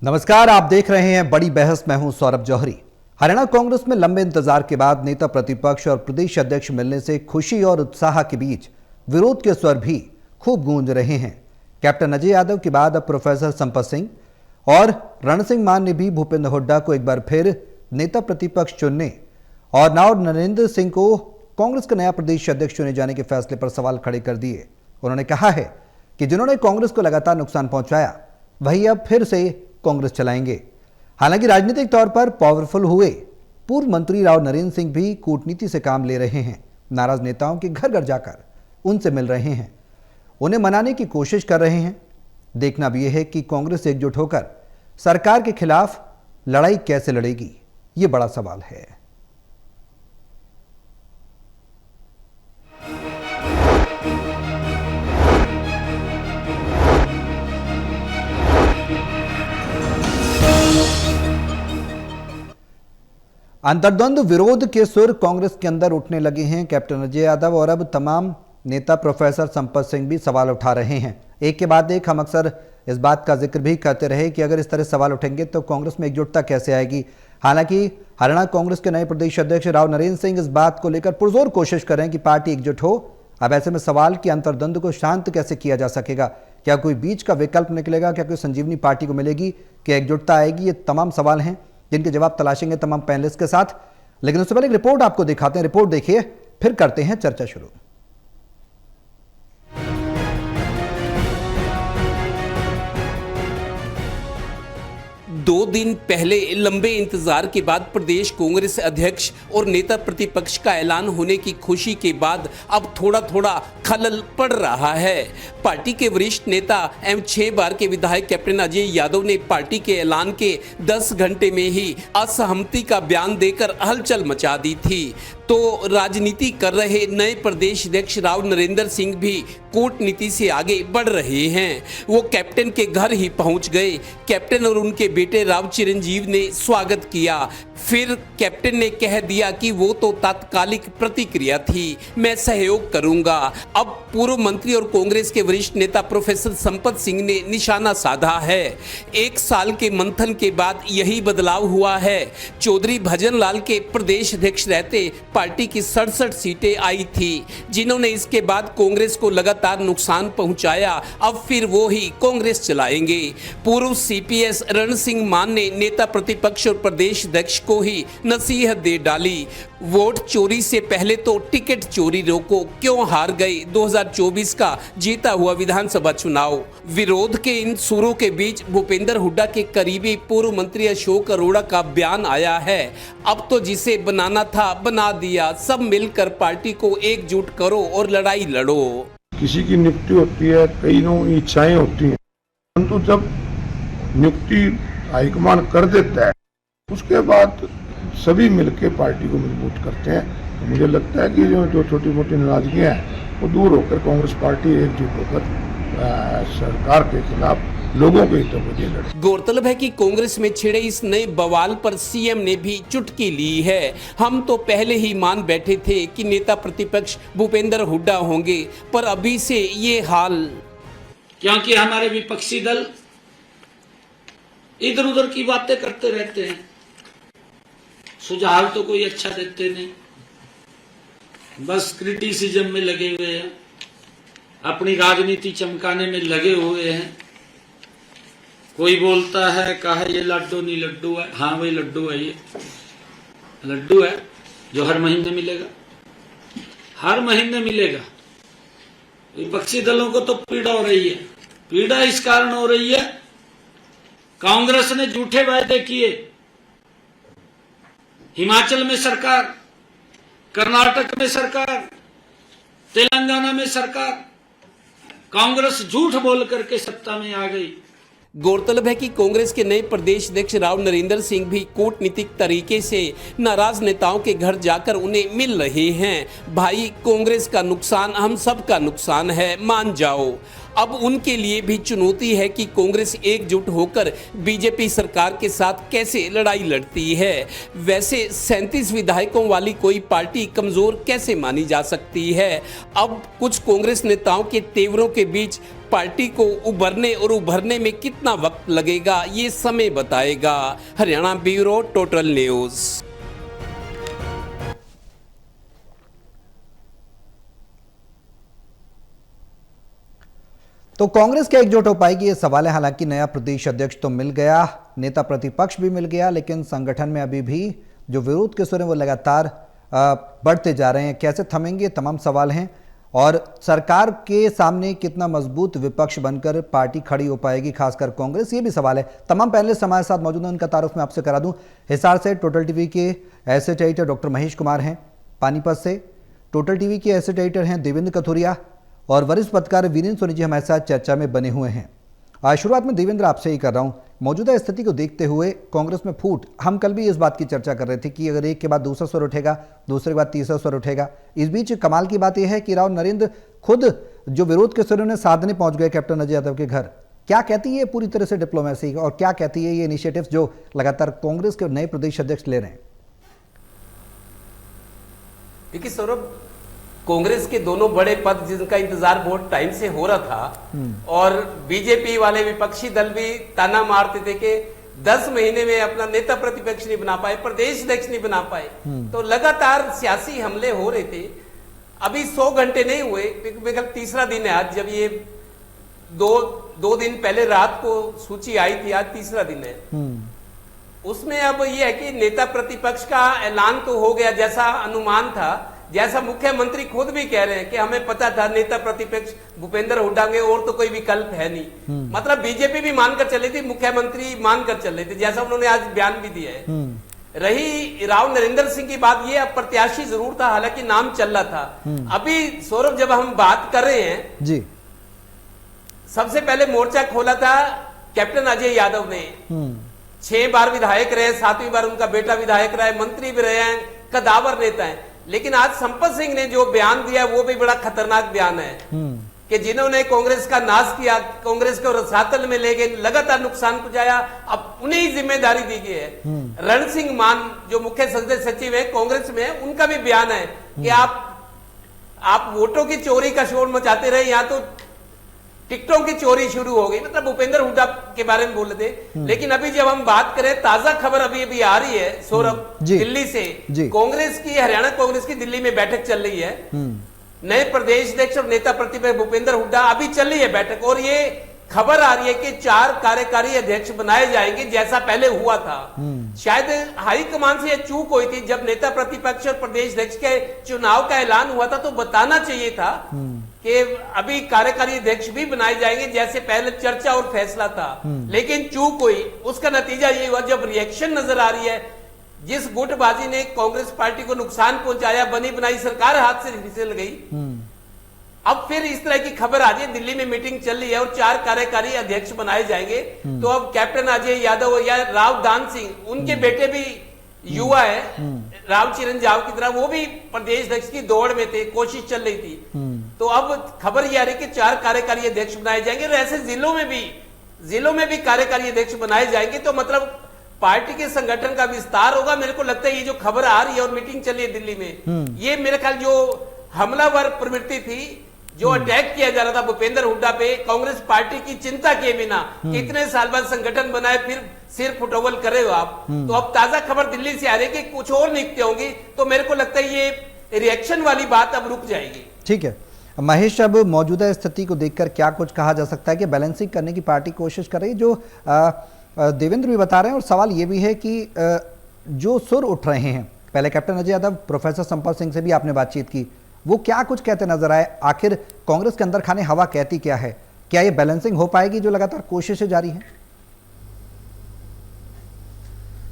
नमस्कार, आप देख रहे हैं बड़ी बहस। मैं हूं सौरभ जौहरी। हरियाणा कांग्रेस में लंबे इंतजार के बाद नेता प्रतिपक्ष और प्रदेश अध्यक्ष मिलने से खुशी और उत्साह के बीच विरोध के स्वर भी खूब गूंज रहे हैं। कैप्टन अजय यादव के बाद अब प्रोफेसर संपत सिंह और रण सिंह मान ने भी भूपेंद्र हुड्डा को एक बार फिर नेता प्रतिपक्ष चुनने और नाव नरेंद्र सिंह को कांग्रेस का नया प्रदेश अध्यक्ष चुने जाने के फैसले पर सवाल खड़े कर दिए। उन्होंने कहा है कि जिन्होंने कांग्रेस को लगातार नुकसान पहुंचाया वही अब फिर से कांग्रेस चलाएंगे। हालांकि राजनीतिक तौर पर पावरफुल हुए पूर्व मंत्री राव नरेंद्र सिंह भी कूटनीति से काम ले रहे हैं। नाराज नेताओं के घर घर जाकर उनसे मिल रहे हैं, उन्हें मनाने की कोशिश कर रहे हैं। देखना भी यह है कि कांग्रेस एकजुट होकर सरकार के खिलाफ लड़ाई कैसे लड़ेगी, ये बड़ा सवाल है। अंतर्द्वंद विरोध के सुर कांग्रेस के अंदर उठने लगे हैं। कैप्टन अजय यादव और अब तमाम नेता प्रोफेसर संपत सिंह भी सवाल उठा रहे हैं। एक के बाद एक हम अक्सर इस बात का जिक्र भी करते रहे कि अगर इस तरह सवाल उठेंगे तो कांग्रेस में एकजुटता कैसे आएगी। हालांकि हरियाणा कांग्रेस के नए प्रदेश अध्यक्ष राव नरेंद्र सिंह इस बात को लेकर पुरजोर कोशिश कर रहे हैं कि पार्टी एकजुट हो। अब ऐसे में सवाल कि अंतर्द्वंद को शांत कैसे किया जा सकेगा, क्या कोई बीच का विकल्प निकलेगा, क्या कोई संजीवनी पार्टी को मिलेगी, क्या एकजुटता आएगी, ये तमाम सवाल हैं जिनके जवाब तलाशेंगे तमाम पैनलिस्ट के साथ। लेकिन उससे पहले एक रिपोर्ट आपको दिखाते हैं। रिपोर्ट देखिए, फिर करते हैं चर्चा शुरू। 2 दिन पहले लंबे इंतजार के बाद प्रदेश कांग्रेस अध्यक्ष और नेता प्रतिपक्ष का ऐलान होने की खुशी के बाद अब थोड़ा थोड़ा खलल पड़ रहा है। पार्टी के वरिष्ठ नेता एवं 6 बार के विधायक कैप्टन अजय यादव ने पार्टी के ऐलान के 10 घंटे में ही असहमति का बयान देकर हलचल मचा दी थी। तो राजनीति कर रहे नए प्रदेश अध्यक्ष राव नरेंद्र सिंह भी कूटनीति से आगे बढ़ रहे हैं। वो कैप्टन के घर ही पहुंच गए। कैप्टन और उनके बेटे राव चिरंजीव ने स्वागत किया। फिर कैप्टन ने कह दिया कि वो तो तात्कालिक प्रतिक्रिया थी, मैं सहयोग करूंगा। अब पूर्व मंत्री और कांग्रेस के वरिष्ठ नेता प्रोफेसर संपत सिंह ने निशाना साधा है। 1 साल के मंथन के बाद यही बदलाव हुआ है। चौधरी भजन लाल के प्रदेश अध्यक्ष रहते पार्टी की 67 सीटें आई थी, जिन्होंने इसके बाद कांग्रेस को लगातार नुकसान पहुंचाया। अब फिर वो ही कांग्रेस चलाएंगे। पूर्व सीपीएस रण सिंह मान ने नेता प्रतिपक्ष और प्रदेश अध्यक्ष को ही नसीहत दे डाली। वोट चोरी से पहले तो टिकट चोरी रोको, क्यों हार गए 2024 का जीता हुआ विधानसभा चुनाव। विरोध के इन सुरों के बीच भूपेंद्र हुड्डा के करीबी पूर्व मंत्री अशोक अरोड़ा का बयान आया है, अब तो जिसे बनाना था बना दिया, सब मिलकर पार्टी को एकजुट करो और लड़ाई लड़ो। किसी की नियुक्ति होती है, कई लोगों इच्छाएं होती हैं, परंतु जब नियुक्ति हाईकमान कर देता है उसके बाद सभी मिलकर पार्टी को मजबूत करते हैं। तो मुझे लगता है कि जो छोटी मोटी नाराजगियां हैं वो दूर होकर कांग्रेस पार्टी एकजुट होकर सरकार के खिलाफ लोगों के हितों को लड़े। गौरतलब है कि कांग्रेस में छिड़े इस नए बवाल पर सीएम ने भी चुटकी ली है। हम तो पहले ही मान बैठे थे कि नेता प्रतिपक्ष भूपेंद्र हुड्डा होंगे, पर अभी से ये हाल, क्योंकि हमारे विपक्षी दल इधर उधर की बातें करते रहते हैं, सुझाव तो कोई अच्छा देते नहीं, बस क्रिटिसिज्म में लगे हुए हैं, अपनी राजनीति चमकाने में लगे हुए हैं। कोई बोलता है कहा ये लड्डू नहीं लड्डू है, हाँ वही लड्डू है, ये लड्डू है जो हर महीने मिलेगा, हर महीने मिलेगा। विपक्षी दलों को तो पीड़ा हो रही है। पीड़ा इस कारण हो रही है, कांग्रेस ने झूठे वायदे किए। हिमाचल में सरकार, कर्नाटक में सरकार, तेलंगाना में सरकार, कांग्रेस झूठ बोल करके सत्ता में आ गई। गौरतलब है कि कांग्रेस के नए प्रदेश अध्यक्ष राव नरेंद्र सिंह भी कूटनीतिक तरीके से नाराज नेताओं के घर जाकर उन्हें मिल रहे हैं। भाई, कांग्रेस का नुकसान हम सब का नुकसान है, मान जाओ। अब उनके लिए भी चुनौती है कि कांग्रेस एकजुट होकर बीजेपी सरकार के साथ कैसे लड़ाई लड़ती है। वैसे 37 विधायकों वाली कोई पार्टी कमजोर कैसे मानी जा सकती है? अब कुछ कांग्रेस नेताओं के तेवरों के बीच पार्टी को उभरने और उभरने में कितना वक्त लगेगा, ये समय बताएगा। Haryana bureau, total news. तो कांग्रेस क्या एकजुट हो पाएगी, ये सवाल है। हालांकि नया प्रदेश अध्यक्ष तो मिल गया, नेता प्रतिपक्ष भी मिल गया, लेकिन संगठन में अभी भी जो विरोध के सुर हैं वो लगातार बढ़ते जा रहे हैं। कैसे थमेंगे, तमाम सवाल हैं। और सरकार के सामने कितना मजबूत विपक्ष बनकर पार्टी खड़ी हो पाएगी, खासकर कांग्रेस, ये भी सवाल है। तमाम पैनलिस्ट हमारे साथ मौजूद हैं, उनका तारुफ मैं आपसे करा दूं। हिसार से टोटल टीवी के asset editor doctor Mahesh Kumar हैं, पानीपत से टोटल टीवी के एसेट एडिटर हैं देवेंद्र कथुरिया, और वरिष्ठ पत्रकार वीरेंद्र सोनी जी हमारे साथ चर्चा में बने हुए हैं। आज शुरुआत में देवेंद्र आपसे ही कर रहा हूं, मौजूदा स्थिति को देखते हुए कांग्रेस में फूट, हम कल भी इस बात की चर्चा कर रहे थे कि अगर एक के बाद दूसरा स्वर उठेगा, दूसरे के बाद तीसरा स्वर उठेगा। इस बीच कमाल की बात यह है कि राव नरेंद्र खुद जो विरोध के सुर उन्हें साधने पहुंच गए कैप्टन अजय यादव के घर। क्या कहती है पूरी तरह से डिप्लोमेसी, और क्या कहती है ये इनिशिएटिव जो लगातार कांग्रेस के नए प्रदेश अध्यक्ष ले रहे हैं? देखिए सौरभ, कांग्रेस के दोनों बड़े पद जिनका इंतजार बहुत टाइम से हो रहा था, और बीजेपी वाले विपक्षी दल भी ताना मारते थे कि 10 महीने में अपना नेता प्रतिपक्ष नहीं बना पाए, प्रदेश अध्यक्ष नहीं बना पाए। तो लगातार सियासी हमले हो रहे थे। अभी 100 घंटे नहीं हुए, मेरा तीसरा दिन है आज, जब ये दो दिन पहले रात को सूची आई थी, आज तीसरा दिन है। उसमें अब ये है कि नेता प्रतिपक्ष का ऐलान तो हो गया, जैसा अनुमान था, जैसा मुख्यमंत्री खुद भी कह रहे हैं कि हमें पता था नेता प्रतिपक्ष भूपेंद्र हुड्डा के, और तो कोई विकल्प है नहीं। मतलब बीजेपी भी मानकर चली थी, मुख्यमंत्री मानकर चल रहे थे, जैसा उन्होंने आज बयान भी दिया है। रही राव नरेंद्र सिंह की बात, ये अब प्रत्याशी जरूर था, हालांकि नाम चल रहा था। अभी सौरभ, जब हम बात कर रहे हैं जी, सबसे पहले मोर्चा खोला था कैप्टन अजय यादव ने। 6 बार विधायक रहे, 7वीं बार उनका बेटा विधायक रहा है, मंत्री भी रहे हैं, कदावर नेता है। लेकिन आज संपत सिंह ने जो बयान दिया वो भी बड़ा खतरनाक बयान है कि जिन्होंने कांग्रेस का नाश किया, कांग्रेस को रसातल में ले गए, लगातार नुकसान पहुंचाया, अब उन्हें ही जिम्मेदारी दी गई है। रण सिंह मान जो मुख्य संसदीय सचिव है कांग्रेस में, उनका भी बयान है कि आप वोटों की चोरी का शोर मचाते रहे, यहाँ तो टिकटों की चोरी शुरू हो गई। मतलब भूपेंद्र हुड्डा के बारे में बोल रहे थे। लेकिन अभी जब हम बात करें, ताजा खबर अभी आ रही है सौरभ, दिल्ली से, कांग्रेस की, हरियाणा कांग्रेस की दिल्ली में बैठक चल रही है। नए प्रदेश अध्यक्ष और नेता प्रतिपक्ष भूपेंद्र हुड्डा, अभी चल रही है बैठक, और ये खबर आ रही है कि 4 कार्यकारी अध्यक्ष बनाए जाएंगे, जैसा पहले हुआ था। शायद हाईकमान से यह चूक हुई थी, जब नेता प्रतिपक्ष और प्रदेश अध्यक्ष के चुनाव का ऐलान हुआ था तो बताना चाहिए था कि अभी कार्यकारी अध्यक्ष भी बनाए जाएंगे, जैसे पहले चर्चा और फैसला था। लेकिन चूक हुई, उसका नतीजा ये हुआ, जब रिएक्शन नजर आ रही है, जिस गुटबाजी ने कांग्रेस पार्टी को नुकसान पहुंचाया, बनी बनाई सरकार हाथ से फिसल गई। अब फिर इस तरह की खबर आ रही है, दिल्ली में मीटिंग चल रही है और 4 कार्यकारी अध्यक्ष बनाए जाएंगे। तो अब कैप्टन अजय यादव या राव दान सिंह, उनके बेटे भी युवा है, राव चिरंजाव की तरह, वो भी प्रदेश अध्यक्ष की दौड़ में थे, कोशिश चल रही थी। तो अब खबर यह आ रही है कि 4 कार्यकारी अध्यक्ष बनाए जाएंगे, और ऐसे जिलों में भी कार्यकारी अध्यक्ष बनाए जाएंगे। तो मतलब पार्टी के संगठन का विस्तार होगा। मेरे को लगता है ये जो खबर आ रही है और मीटिंग चली है दिल्ली में, ये मेरे ख्याल जो हमलावर प्रवृत्ति थी, जो अटैक किया जा रहा था भूपेंद्र हुड्डा पे, कांग्रेस पार्टी की चिंता किए बिना कितने साल बाद संगठन बनाए, फिर सिर फुटोवल करे हो आप। तो अब ताजा खबर दिल्ली से आ रही है कि कुछ और नियुक्ति होंगी। तो मेरे को लगता है ये रिएक्शन वाली बात अब रुक जाएगी। ठीक है महेश, अब मौजूदा स्थिति को देखकर क्या कुछ कहा जा सकता है कि बैलेंसिंग करने की पार्टी कोशिश कर रही है, जो देवेंद्र भी बता रहे हैं, और सवाल ये भी है कि जो सुर उठ रहे हैं, पहले कैप्टन अजय यादव, प्रोफेसर संपत सिंह से भी आपने बातचीत की, वो क्या कुछ कहते नजर आए? आखिर कांग्रेस के अंदर खाने हवा कहती क्या है? क्या ये बैलेंसिंग हो पाएगी जो लगातार कोशिशें जारी हैं?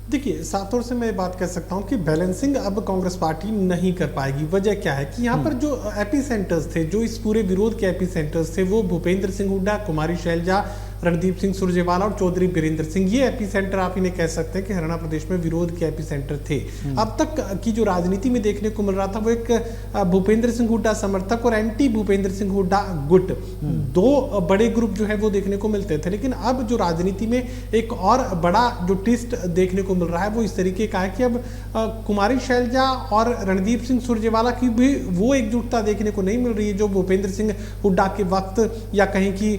देखिए, साफ तौर से मैं बात कह सकता हूं कि बैलेंसिंग अब कांग्रेस पार्टी नहीं कर पाएगी। वजह क्या है कि यहाँ पर जो एपी सेंटर्स थे, जो इस पूरे विरोध के एपी सेंटर्स थे, वो भूपेंद्र सिंह हुड्डा, कुमारी शैलजा, रणदीप सिंह सुरजेवाला और चौधरी बीरेंद्र सिंह, ये एपिसेंटर आप इन्हें कह सकते हैं कि हरियाणा प्रदेश में विरोध के एपिसेंटर थे। अब तक की जो राजनीति में देखने को मिल रहा था वो एक भूपेंद्र सिंह हुड्डा समर्थक और एंटी भूपेंद्र सिंह हुड्डा गुट, दो बड़े ग्रुप जो है वो देखने को मिलते थे। लेकिन अब जो राजनीति में एक और बड़ा जो ट्विस्ट देखने को मिल रहा है वो इस तरीके का है कि अब कुमारी शैलजा और रणदीप सिंह सुरजेवाला की भी वो एकजुटता देखने को नहीं मिल रही है जो भूपेंद्र सिंह हुड्डा के वक्त, या कहीं की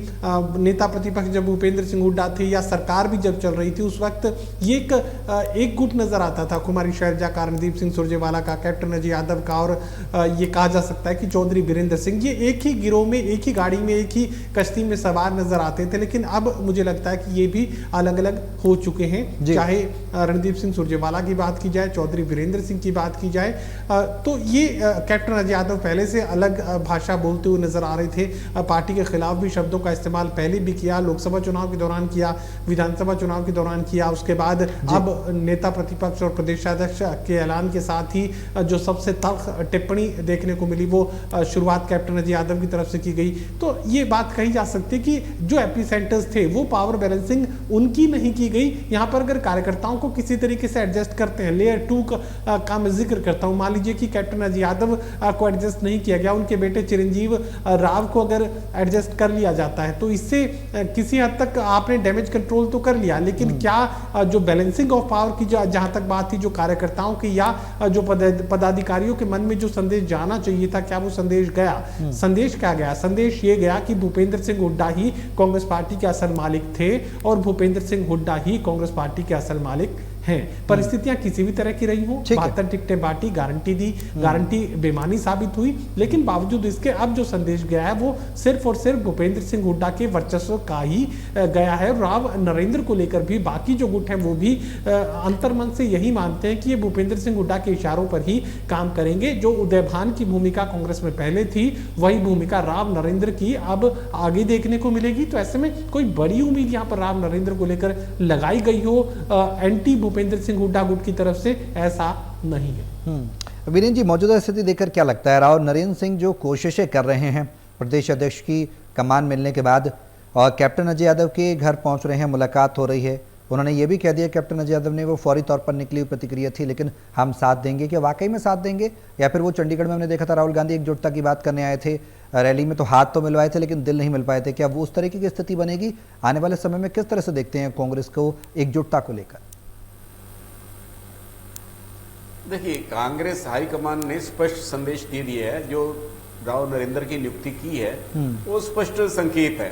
नेता प्रतिपक्ष जब भूपेंद्र सिंह हुड्डा थे या सरकार भी जब चल रही थी उस वक्त ये एक गुट नजर आता था, कुमारी शैलजा का, रणदीप सिंह सुरजेवाला का, कैप्टन अजय यादव का, और ये कहा जा सकता है कि चौधरी बीरेंद्र सिंह, ये एक ही गिरोह में, एक ही गाड़ी में, एक ही कश्ती में सवार नजर आते थे। लेकिन अब मुझे लगता है कि ये भी अलग अलग हो चुके हैं। चाहे रणदीप सिंह सुरजेवाला की बात की जाए, चौधरी बीरेंद्र सिंह की बात की जाए, तो ये कैप्टन अजय यादव पहले से अलग भाषा बोलते हुए नजर आ रहे थे, पार्टी के खिलाफ भी शब्दों का इस्तेमाल पहले भी किया, लोकसभा चुनाव के दौरान किया, विधानसभा चुनाव के दौरान किया, उसके बाद अब नेता प्रतिपक्ष और प्रदेशाध्यक्ष के ऐलान के साथ ही जो सबसे तल्ख टिप्पणी देखने को मिली वो शुरुआत कैप्टन अजय यादव की तरफ से की गई। तो ये बात कही जा सकती है कि जो एपिसेंटर्स थे वो पावर बैलेंसिंग उनकी नहीं की गई। यहाँ पर अगर कार्यकर्ताओं को किसी तरीके से एडजस्ट करते हैं, लेयर 2 का मैं जिक्र करता हूँ, मान लीजिए कि कैप्टन अजय यादव को एडजस्ट नहीं किया गया, उनके बेटे चिरंजीव राव को अगर एडजस्ट कर लिया जाता है तो इससे किसी हद तक आपने डैमेज कंट्रोल तो कर लिया, लेकिन क्या जो बैलेंसिंग ऑफ पावर की जहां तक बात थी, जो कार्यकर्ताओं की या जो पदाधिकारियों के मन में जो संदेश जाना चाहिए था, क्या वो संदेश गया? संदेश क्या गया? संदेश ये गया कि भूपेंद्र सिंह हुड्डा ही कांग्रेस पार्टी के असल मालिक थे और भूपेंद्र सिंह हुड्डा ही कांग्रेस पार्टी के असल मालिक हैं। परिस्थितियां किसी भी तरह की रही हो, 72 टिकटें बांटी, गारंटी दी, गारंटी बेमानी साबित हुई, लेकिन बावजूद इसके अब जो संदेश गया है वो सिर्फ और सिर्फ भूपेंद्र सिंह हुड्डा के वर्चस्व का ही गया है। राव नरेंद्र को लेकर भी बाकी जो गुट हैं वो भी अंतर्मन से यही मानते हैं कि ये भूपेंद्र सिंह हुड्डा के इशारों पर ही काम करेंगे। जो उदयभान की भूमिका कांग्रेस में पहले थी वही भूमिका राव नरेंद्र की अब आगे देखने को मिलेगी। तो ऐसे में कोई बड़ी उम्मीद यहाँ पर राव नरेंद्र को लेकर लगाई गई हो एंटी भूपेंद्र सिंह हुड्डा गुट की तरफ से, ऐसा नहीं है। वीरेंद्र जी, मौजूदा स्थिति देखकर क्या लगता है? राव नरेंद्र सिंह जो कोशिशें कर रहे हैं प्रदेश अध्यक्ष की कमान मिलने के बाद, और कैप्टन अजय यादव के घर पहुंच रहे हैं, मुलाकात हो रही है, उन्होंने ये भी कह दिया कैप्टन अजय यादव ने, वो फौरी तौर पर निकली हुई प्रतिक्रिया थी, लेकिन हम साथ देंगे। क्या वाकई में साथ देंगे, या फिर वो चंडीगढ़ में हमने देखा था राहुल गांधी एकजुटता की बात करने आए थे, रैली में तो हाथ तो मिलवाए थे लेकिन दिल नहीं मिल पाए थे, क्या वो उस तरीके की स्थिति बनेगी आने वाले समय में? किस तरह से देखते हैं कांग्रेस को एकजुटता को लेकर? देखिए, कांग्रेस हाईकमान ने स्पष्ट संदेश दे दिया है, जो राव नरेंद्र की नियुक्ति की है वो स्पष्ट संकेत है।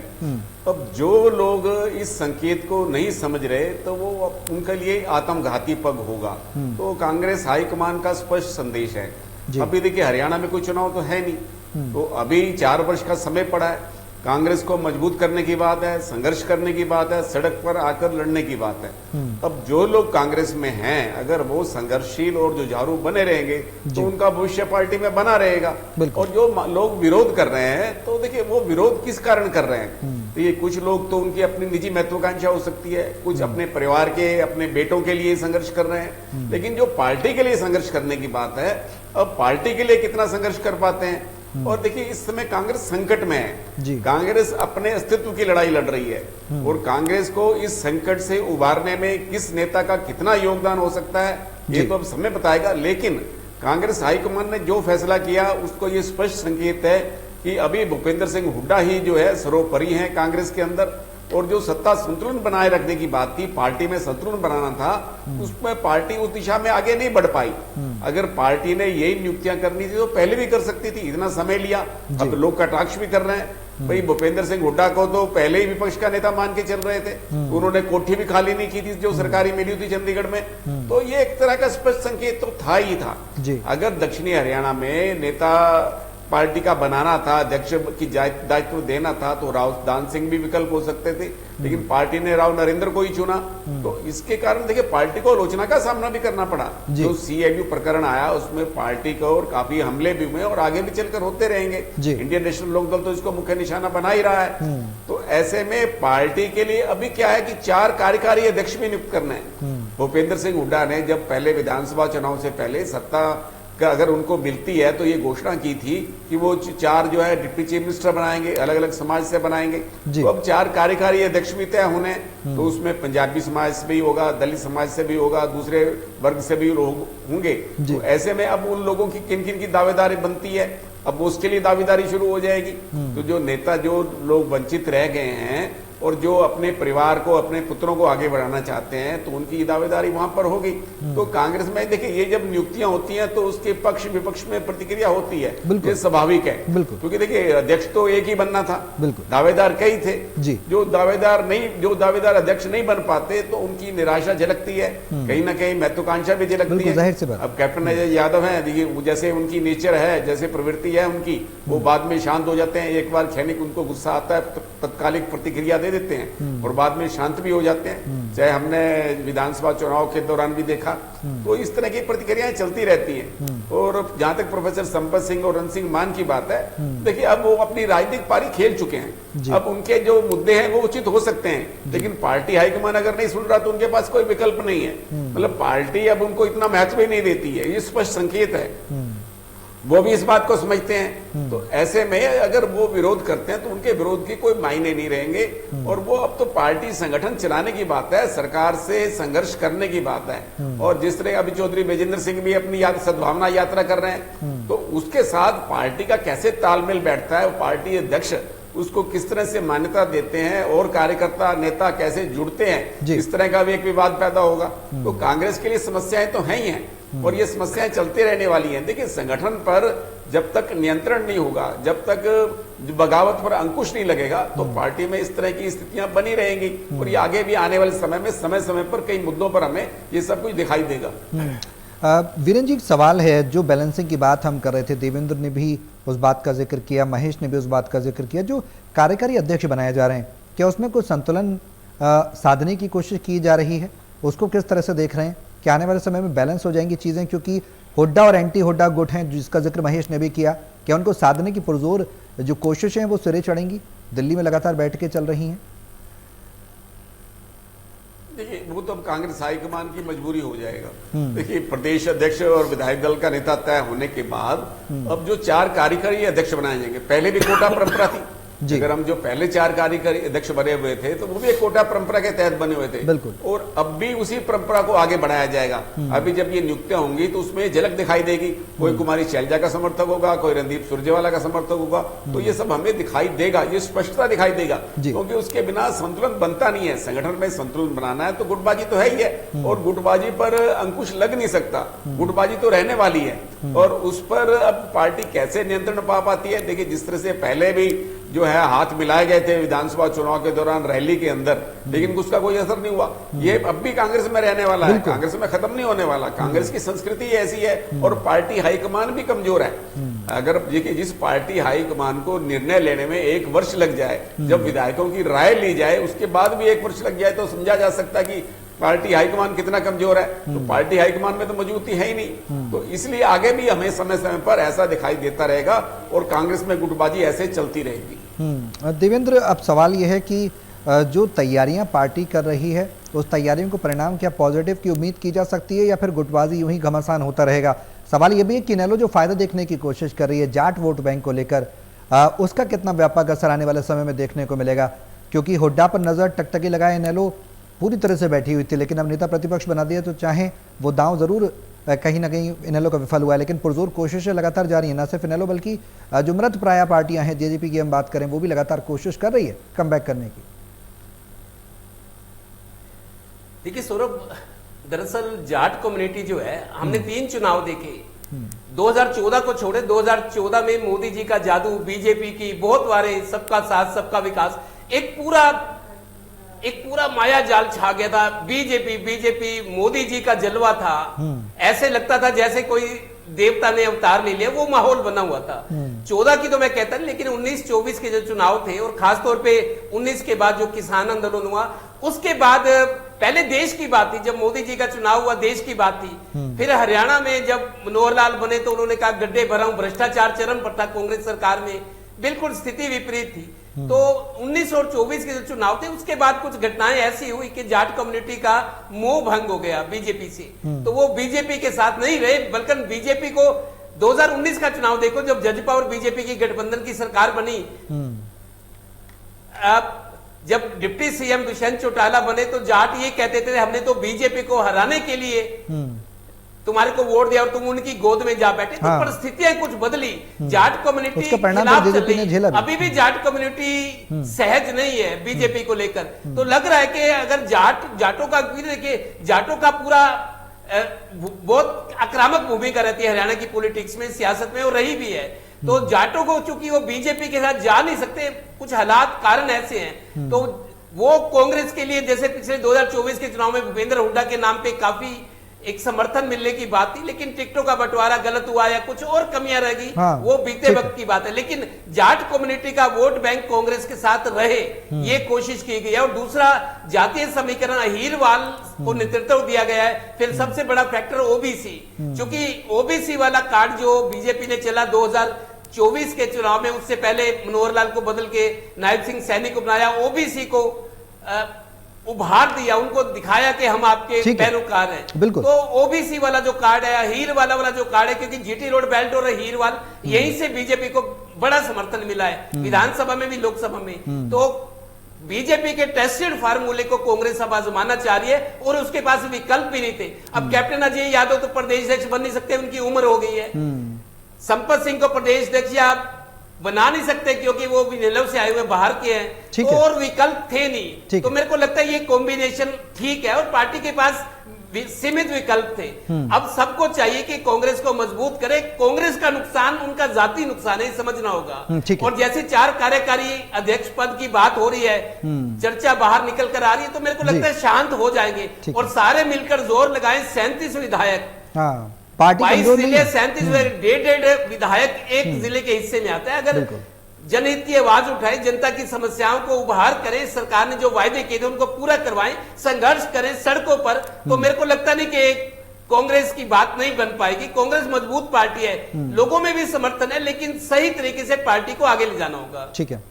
अब जो लोग इस संकेत को नहीं समझ रहे तो वो उनके लिए आत्मघाती पग होगा। तो कांग्रेस हाईकमान का स्पष्ट संदेश है। अभी देखिए, हरियाणा में कोई चुनाव तो है नहीं, तो अभी 4 वर्ष का समय पड़ा है। कांग्रेस को मजबूत करने की बात है, संघर्ष करने की बात है, सड़क पर आकर लड़ने की बात है। अब जो लोग कांग्रेस में हैं, अगर वो संघर्षशील और जुझारू बने रहेंगे तो उनका भविष्य पार्टी में बना रहेगा। और जो लोग विरोध कर रहे हैं, तो देखिए वो विरोध किस कारण कर रहे हैं? तो ये कुछ लोग तो उनकी अपनी निजी महत्वाकांक्षा हो सकती है, कुछ अपने परिवार के, अपने बेटों के लिए संघर्ष कर रहे हैं, लेकिन जो पार्टी के लिए संघर्ष करने की बात है, अब पार्टी के लिए कितना संघर्ष कर पाते हैं? और देखिए, इस समय कांग्रेस संकट में है। कांग्रेस अपने अस्तित्व की लड़ाई लड़ रही है, और कांग्रेस को इस संकट से उबारने में किस नेता का कितना योगदान हो सकता है ये तो अब समय बताएगा। लेकिन कांग्रेस हाईकमान ने जो फैसला किया उसको ये स्पष्ट संकेत है कि अभी भूपेंद्र सिंह हुड्डा ही जो है सर्वोपरि है कांग्रेस के अंदर। और जो सत्ता संतुलन बनाए रखने की बात थी, पार्टी में संतुलन बनाना था, उसमें पार्टी उस दिशा में आगे नहीं बढ़ पाई। अगर पार्टी ने यही नियुक्तियां करनी थी तो पहले भी कर सकती थी, इतना समय लिया। अब लोग कटाक्ष भी कर रहे हैं, भाई भूपेंद्र सिंह हुड्डा को तो पहले ही विपक्ष का नेता मान के चल रहे थे, उन्होंने कोठी भी खाली नहीं की थी जो सरकारी मिली थी चंडीगढ़ में। तो ये एक तरह का स्पष्ट संकेत तो था ही था। अगर दक्षिणी हरियाणा में नेता पार्टी का बनाना था, अध्यक्ष की दायित्व देना था, तो राव दान सिंह भी विकल्प हो सकते थे, लेकिन पार्टी ने राव नरेंद्र को ही चुना। तो इसके कारण देखिए, पार्टी को आलोचना का सामना भी करना पड़ा। जो सीएलयू प्रकरण आया उसमें पार्टी को और काफी हमले भी हुए और आगे भी चलकर होते रहेंगे। इंडियन नेशनल लोकदल तो इसको मुख्य निशाना बना ही रहा है। तो ऐसे में पार्टी के लिए अभी क्या है कि 4 कार्यकारी अध्यक्ष भी नियुक्त करने हैं। भूपेंद्र सिंह हुड्डा ने जब पहले विधानसभा चुनाव से पहले सत्ता अगर उनको मिलती है तो ये घोषणा की थी कि वो 4 जो है डिप्टी चीफ मिनिस्टर बनाएंगे, अलग अलग समाज से बनाएंगे। तो अब 4 कार्यकारी अध्यक्ष भी तय होने, तो उसमें पंजाबी समाज से भी होगा, दलित समाज से भी होगा, दूसरे वर्ग से भी लोग होंगे। तो ऐसे में अब उन लोगों की किन किन की दावेदारी बनती है, अब उसके लिए दावेदारी शुरू हो जाएगी। तो जो नेता, जो लोग वंचित रह गए हैं और जो अपने परिवार को, अपने पुत्रों को आगे बढ़ाना चाहते हैं, तो उनकी दावेदारी वहां पर होगी। तो कांग्रेस में देखिए, ये जब नियुक्तियां होती हैं तो उसके पक्ष विपक्ष में प्रतिक्रिया होती है, ये स्वाभाविक है। क्योंकि देखिए, अध्यक्ष तो एक ही बनना था, दावेदार कई थे। जो दावेदार अध्यक्ष नहीं बन पाते तो उनकी निराशा झलकती है, कहीं ना कहीं महत्वाकांक्षा भी झलकती है। अब कैप्टन अजय यादव है, देखिए जैसे उनकी नेचर है, जैसे प्रवृत्ति है उनकी, वो बाद में शांत हो जाते हैं। एक बार क्षणिक उनको गुस्सा आता है, तत्कालिक प्रतिक्रिया दे देते हैं और बाद में शांत भी हो जाते हैं। चाहे हमने विधानसभा चुनाव के दौरान भी देखा, तो इस तरह की प्रतिक्रियाएं चलती रहती हैं। और जहां तक प्रोफेसर संपत सिंह और रण सिंह मान की बात है, देखिए अब वो अपनी राजनीतिक पारी खेल चुके हैं। अब उनके जो मुद्दे हैं वो उचित हो सकते हैं, लेकिन पार्टी हाईकमान अगर नहीं सुन रहा तो उनके पास कोई विकल्प नहीं है। मतलब पार्टी अब उनको इतना महत्व ही नहीं देती है, ये स्पष्ट संकेत है। वो भी इस बात को समझते हैं। तो ऐसे में अगर वो विरोध करते हैं तो उनके विरोध की कोई मायने नहीं रहेंगे। और वो अब तो पार्टी संगठन चलाने की बात है, सरकार से संघर्ष करने की बात है। और जिस तरह अभी चौधरी विजेंद्र सिंह भी अपनी सद्भावना यात्रा कर रहे हैं, तो उसके साथ पार्टी का कैसे तालमेल बैठता है, पार्टी अध्यक्ष उसको किस तरह से मान्यता देते हैं और कार्यकर्ता नेता कैसे जुड़ते हैं, इस तरह का भी एक विवाद पैदा होगा। तो कांग्रेस के लिए समस्याएं तो हैं ही हैं और ये समस्याएं चलती रहने वाली हैं। देखिए, संगठन पर जब तक नियंत्रण नहीं होगा, जब तक बगावत पर अंकुश नहीं लगेगा, तो पार्टी में इस तरह की स्थितियां बनी रहेंगी। और ये आगे भी आने वाले समय में समय पर कई मुद्दों पर हमें ये सब कुछ दिखाई देगा। वीरेंद्र जी, सवाल है, जो बैलेंसिंग की बात हम कर रहे थे, देवेंद्र ने भी उस बात का जिक्र किया, महेश ने भी उस बात का जिक्र किया, जो कार्यकारी अध्यक्ष बनाए जा रहे हैं, क्या उसमें कुछ संतुलन साधने की कोशिश की जा रही है? उसको किस तरह से देख रहे हैं? क्या आने वाले समय में बैलेंस हो जाएंगी चीज़ें? क्योंकि हुड्डा और एंटी हुड्डा गुट हैं, जिसका जिक्र महेश ने भी किया, क्या उनको साधने की पुरजोर जो कोशिशें हैं वो सिरे चढ़ेंगी? दिल्ली में लगातार बैठ के चल रही हैं। देखिए, वो तो अब कांग्रेस हाईकमान की मजबूरी हो जाएगा। देखिए, प्रदेश अध्यक्ष और विधायक दल का नेता तय होने के बाद अब जो 4 कार्यकारी अध्यक्ष बनाए जाएंगे, पहले भी कोटा परंपरा थी। अगर हम जो पहले 4 कार्यकारी अध्यक्ष बने हुए थे तो वो भी एक कोटा परंपरा के तहत बने हुए थे। बिल्कुल। और अब भी उसी परंपरा को आगे बढ़ाया जाएगा। अभी जब ये नियुक्तियां होंगी तो उसमें झलक दिखाई देगी। कोई कुमारी शैलजा का समर्थक होगा, कोई रणदीप सुरजेवाला का समर्थक होगा, तो ये सब हमें दिखाई देगा, ये स्पष्टता दिखाई देगा। क्योंकि उसके बिना संतुलन बनता नहीं है। संगठन में संतुलन बनाना है तो गुटबाजी तो है ही है, और गुटबाजी पर अंकुश लग नहीं सकता। गुटबाजी तो रहने वाली है, और उस पर अब पार्टी कैसे नियंत्रण पा पाती है। देखिए, जिस तरह से पहले भी जो है हाथ मिलाए गए थे विधानसभा चुनाव के दौरान रैली के अंदर, लेकिन उसका कोई असर नहीं हुआ। ये अब भी कांग्रेस में रहने वाला है, कांग्रेस में खत्म नहीं होने वाला। कांग्रेस की संस्कृति ऐसी है, और पार्टी हाईकमान भी कमजोर है। अगर देखिए, जिस पार्टी हाईकमान को निर्णय लेने में 1 वर्ष लग जाए, जब विधायकों की राय ली जाए उसके बाद भी 1 वर्ष लग जाए, तो समझा जा सकता है कि पार्टी हाईकमान कितना कमजोर है। तो पार्टी हाईकमान में तो मजबूती है ही नहीं। तो इसलिए आगे भी हमें समय समय पर ऐसा दिखाई देता रहेगा और कांग्रेस में गुटबाजी ऐसे चलती रहेगी। देवेंद्र, अब सवाल यह है कि जो तैयारियां पार्टी कर रही है, उस तैयारियों को परिणाम क्या पॉजिटिव की उम्मीद की जा सकती है, या फिर गुटबाजी यूं ही घमासान होता रहेगा? सवाल यह भी है कि इनेलो जो फायदा देखने की कोशिश कर रही है जाट वोट बैंक को लेकर, उसका कितना व्यापक असर आने वाले समय में देखने को मिलेगा? क्योंकि हुड्डा पर नजर टकटकी लगाए इनेलो पूरी तरह से बैठी हुई थी, लेकिन अब नेता प्रतिपक्ष बना दिया, तो चाहे वो दांव जरूर कहीं ना कहीं इनेलो का विफल हुआ है, लेकिन पुरजोर कोशिशें लगातार जारी है। न सिर्फ इनेलो बल्कि जो मृत प्राय पार्टियां हैं, जेजेपी की हम बात करें, वो भी लगातार कोशिश कर रही है कमबैक करने की। देखिए सौरभ, दरअसल जाट कम्युनिटी जो है, हमने 3 चुनाव देखे। 2014 को छोड़े, 2014 में मोदी जी का जादू, बीजेपी की बहुत वारे सबका साथ सबका विकास, एक पूरा माया जाल छा गया था। बीजेपी मोदी जी का जलवा था। ऐसे लगता था जैसे कोई देवता ने अवतार ले लिया, वो माहौल बना हुआ था। 14 की तो मैं कहता नहीं, लेकिन 19-24 के जो चुनाव थे, और खासतौर पे 19 के बाद जो किसान आंदोलन हुआ, उसके बाद पहले देश की बात थी। जब मोदी जी का चुनाव हुआ, देश की बात थी। फिर हरियाणा में जब मनोहर लाल बने तो उन्होंने कहा गड्ढे भरा हूं, भ्रष्टाचार चरम पर था कांग्रेस सरकार में, बिल्कुल स्थिति विपरीत थी। तो 19 और 24 के जो चुनाव थे उसके बाद कुछ घटनाएं ऐसी हुई कि जाट कम्युनिटी का मोह भंग हो गया बीजेपी से, तो वो बीजेपी के साथ नहीं रहे, बल्कि बीजेपी को 2019 का चुनाव देखो, जब जजपा और बीजेपी की गठबंधन की सरकार बनी, जब डिप्टी सीएम दुष्यंत चौटाला बने तो जाट ये कहते थे हमने तो बीजेपी को हराने के लिए तुम्हारे को वोट दिया और तुम उनकी गोद में जा बैठे। तो परिस्थितियां कुछ बदली, जाट कम्युनिटी खिलाफ चल रही, अभी भी जाट कम्युनिटी सहज नहीं है बीजेपी को लेकर। तो लग रहा है कि अगर जाटों का देखिए, जाटों का पूरा बहुत आक्रामक भूमिका रहती है हरियाणा की पॉलिटिक्स में, सियासत में, और रही भी है। तो जाटों को चूंकि वो बीजेपी के साथ जा नहीं सकते, कुछ हालात कारण ऐसे हैं, तो वो कांग्रेस के लिए जैसे पिछले 2024 के चुनाव में भूपेंद्र हुड्डा के नाम पे काफी एक समर्थन मिलने की बात थी, लेकिन टिकटों का बंटवारा गलत हुआ या कुछ और कमियां रहेगी, वो बीते वक्त की बात है। लेकिन जाट कम्युनिटी का वोट बैंक कांग्रेस के साथ रहे, ये कोशिश की गई है। और दूसरा, जातीय समीकरण अहीरवाल को नेतृत्व दिया गया है। फिर सबसे बड़ा फैक्टर ओबीसी, क्योंकि ओबीसी वाला कार्ड जो बीजेपी ने चला 2024 के चुनाव में, उससे पहले मनोहर लाल को बदल के नायब सिंह सैनी को बनाया, ओबीसी को उभार दिया, उनको दिखाया कि हम आपके पैरोकार हैं। तो ओबीसी वाला जो कार्ड है, हीर वाला जो कार्ड है, क्योंकि जीटी रोड बेल्ट और हीरवाल, यहीं से बीजेपी को बड़ा समर्थन मिला है, विधानसभा में भी, लोकसभा में। तो बीजेपी के टेस्टेड फार्मूले को कांग्रेस अब आजमाना चाह रही है, और उसके पास विकल्प भी नहीं थे। अब कैप्टन अजय यादव तो प्रदेश अध्यक्ष बन नहीं सकते, उनकी उम्र हो गई है। संपत सिंह को प्रदेश अध्यक्ष आप बना नहीं सकते, क्योंकि वो भी नीलव से आए हुए बाहर के हैं, तो और विकल्प थे नहीं। तो मेरे को लगता है ये कॉम्बिनेशन ठीक है, और पार्टी के पास सीमित विकल्प थे। अब सबको चाहिए कि कांग्रेस को मजबूत करे। कांग्रेस का नुकसान उनका जाति नुकसान है, समझना होगा। और जैसे 4 कार्यकारी अध्यक्ष पद की बात हो रही है, चर्चा बाहर निकल कर आ रही है, तो मेरे को लगता है शांत हो जाएंगे और सारे मिलकर जोर लगाएं। 37 विधायक, पार्टी 22 जिले, 37 डेढ़ विधायक एक जिले के हिस्से में आता है। अगर जनहित की आवाज उठाए, जनता की समस्याओं को उभार करें, सरकार ने जो वायदे किए थे उनको पूरा करवाएं, संघर्ष करें सड़कों पर, तो मेरे को लगता नहीं कि कांग्रेस की बात नहीं बन पाएगी। कांग्रेस मजबूत पार्टी है, लोगों में भी समर्थन है, लेकिन सही तरीके से पार्टी को आगे ले जाना होगा। ठीक है,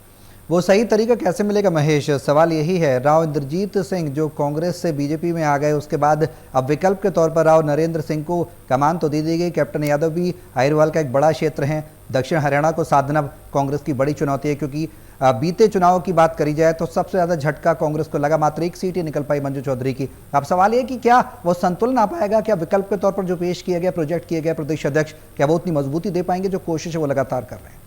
वो सही तरीका कैसे मिलेगा महेश, सवाल यही है। राव इंद्रजीत सिंह जो कांग्रेस से बीजेपी में आ गए, उसके बाद अब विकल्प के तौर पर राव नरेंद्र सिंह को कमान तो दे दी गई। कैप्टन यादव भी अहिरवाल का एक बड़ा क्षेत्र है, दक्षिण हरियाणा को साधना कांग्रेस की बड़ी चुनौती है, क्योंकि बीते चुनाव की बात करी जाए तो सबसे ज्यादा झटका कांग्रेस को लगा, मात्र 1 सीट ही निकल पाई मंजू चौधरी की। अब सवाल यह कि क्या वो संतुलन आ पाएगा, क्या विकल्प के तौर पर जो पेश किया गया, प्रोजेक्ट किया गया प्रदेश अध्यक्ष, क्या वो उतनी मजबूती दे पाएंगे जो कोशिश है वो लगातार कर रहे हैं?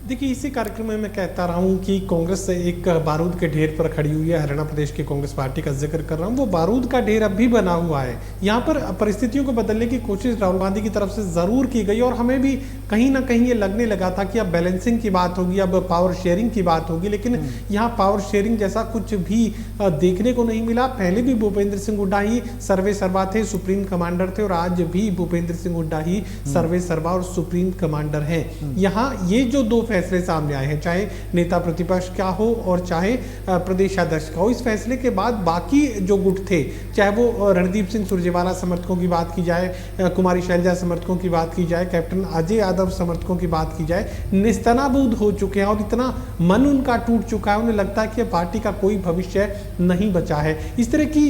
देखिए, इसी कार्यक्रम में मैं कहता रहा हूँ कि कांग्रेस एक बारूद के ढेर पर खड़ी हुई है। हरियाणा प्रदेश की कांग्रेस पार्टी का जिक्र कर रहा हूँ, वो बारूद का ढेर अब भी बना हुआ है। यहाँ पर परिस्थितियों को बदलने की कोशिश राहुल गांधी की तरफ से जरूर की गई, और हमें भी कहीं ना कहीं ये लगने लगा था कि अब बैलेंसिंग की बात होगी, अब पावर शेयरिंग की बात होगी, लेकिन यहाँ पावर शेयरिंग जैसा कुछ भी देखने को नहीं मिला। पहले भी भूपेंद्र सिंह हुड्डा ही सर्वे सर्वा थे, सुप्रीम कमांडर थे, और आज भी भूपेंद्र सिंह हुड्डा ही सर्वे सर्वा और सुप्रीम कमांडर हैं। यहाँ ये जो 2 फैसले सामने आए हैं, चाहे नेता प्रतिपक्ष का हो और चाहे प्रदेशाध्यक्ष का हो, इस फैसले के बाद बाकी जो गुट थे, चाहे वो रणदीप सिंह सुरजेवाला समर्थकों की बात की जाए, कुमारी शैलजा समर्थकों की बात की जाए, कैप्टन अजय यादव समर्थकों की बात की जाए, निस्तानाबूद हो चुके हैं और इतना मन उनका टूट चुका है, उन्हें लगता है कि पार्टी का कोई भविष्य नहीं बचा है। इस तरह की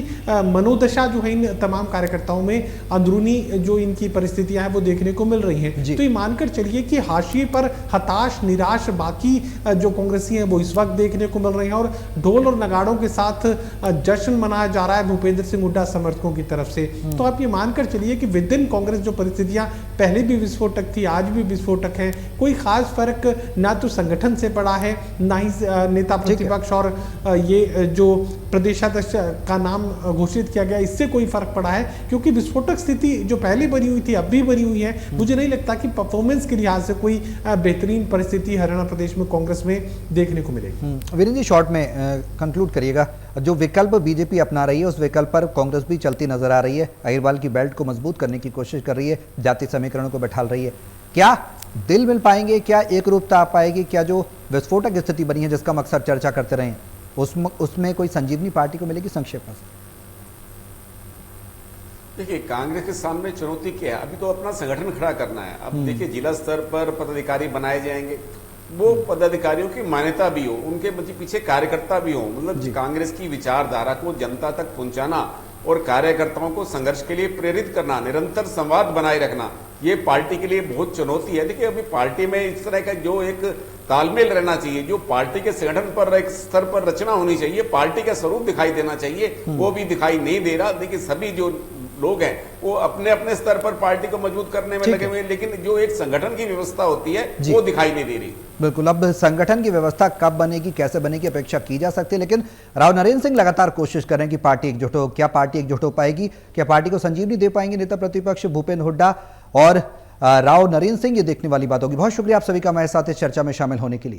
मनोदशा जो है इन तमाम कार्यकर्ताओं में, अंदरूनी जो इनकी परिस्थितियां हैं वो देखने को मिल रही हैं। तो ये मानकर चलिए कि हाशिए पर हताश निराश बाकी जो कांग्रेसी हैं वो इस वक्त देखने को मिल रहे हैं, और ढोल और नगाड़ों के साथ जश्न मनाया जा रहा है भूपेंद्र सिंह हुड्डा समर्थकों की तरफ से। तो आप ये मानकर चलिए कि विद इन कांग्रेस जो परिस्थितियां पहले भी विस्फोटक थी, आज भी विस्फोटक है। कोई खास फर्क ना तो संगठन से पड़ा है, ना ही नेता प्रतिपक्ष और ये जो प्रदेशाध्यक्ष का नाम घोषित किया गया, इससे कोई फर्क पड़ा है, क्योंकि विस्फोटक स्थिति जो पहले बनी हुई थी अब भी बनी हुई है। मुझे नहीं लगता कि परफॉर्मेंस के लिहाज से कोई बेहतरीन परिस्थिति हरियाणा प्रदेश में कांग्रेस में देखने को मिलेगी। वीरेंद्र जी, शॉर्ट में कंक्लूड करिएगा, जो विकल्प बीजेपी अपना रही है उस विकल्प पर कांग्रेस भी चलती नजर आ रही है, अहिरवाल की बेल्ट को मजबूत करने की कोशिश कर रही है, जाति समीकरणों को बैठाल रही है। क्या दिल मिल पाएंगे, क्या एक रूपता आ पाएगी, क्या जो विस्फोटक स्थिति बनी है जिसका हम अक्सर चर्चा करते रहे उसमें कोई संजीवनी पार्टी को मिलेगी? संक्षेप में देखिए, कांग्रेस के सामने चुनौती क्या है? अभी तो अपना संगठन खड़ा करना है। अब देखिए, जिला स्तर पर पदाधिकारी बनाए जाएंगे, वो पदाधिकारियों की मान्यता भी हो, उनके पीछे कार्यकर्ता भी हो, मतलब कांग्रेस की विचारधारा को जनता तक पहुंचाना और कार्यकर्ताओं को संघर्ष के लिए प्रेरित करना, निरंतर संवाद बनाए रखना, ये पार्टी के लिए बहुत चुनौती है। देखिए अभी पार्टी में इस तरह का जो एक तालमेल रहना चाहिए, जो पार्टी के संगठन पर एक स्तर पर रचना होनी चाहिए, पार्टी का स्वरूप दिखाई देना चाहिए, वो भी दिखाई नहीं दे रहा। देखिए सभी जो लोग हैं वो अपने अपने स्तर पर पार्टी को मजबूत करने में लगे हुए हैं, लेकिन जो एक संगठन की व्यवस्था होती है वो दिखाई नहीं दे रही। बिल्कुल, अब संगठन की व्यवस्था कब बनेगी, कैसे बनेगी, अपेक्षा की जा सकती है, लेकिन राव नरेंद्र सिंह लगातार कोशिश कर रहे हैं कि पार्टी एकजुट हो। क्या पार्टी एकजुट हो पाएगी? क्या पार्टी को संजीवनी दे पाएंगे नेता प्रतिपक्ष भूपेंद्र हुड्डा और राव नरेंद्र सिंह? ये देखने वाली बात होगी। बहुत शुक्रिया आप सभी का हमारे साथ इस चर्चा में शामिल होने के लिए।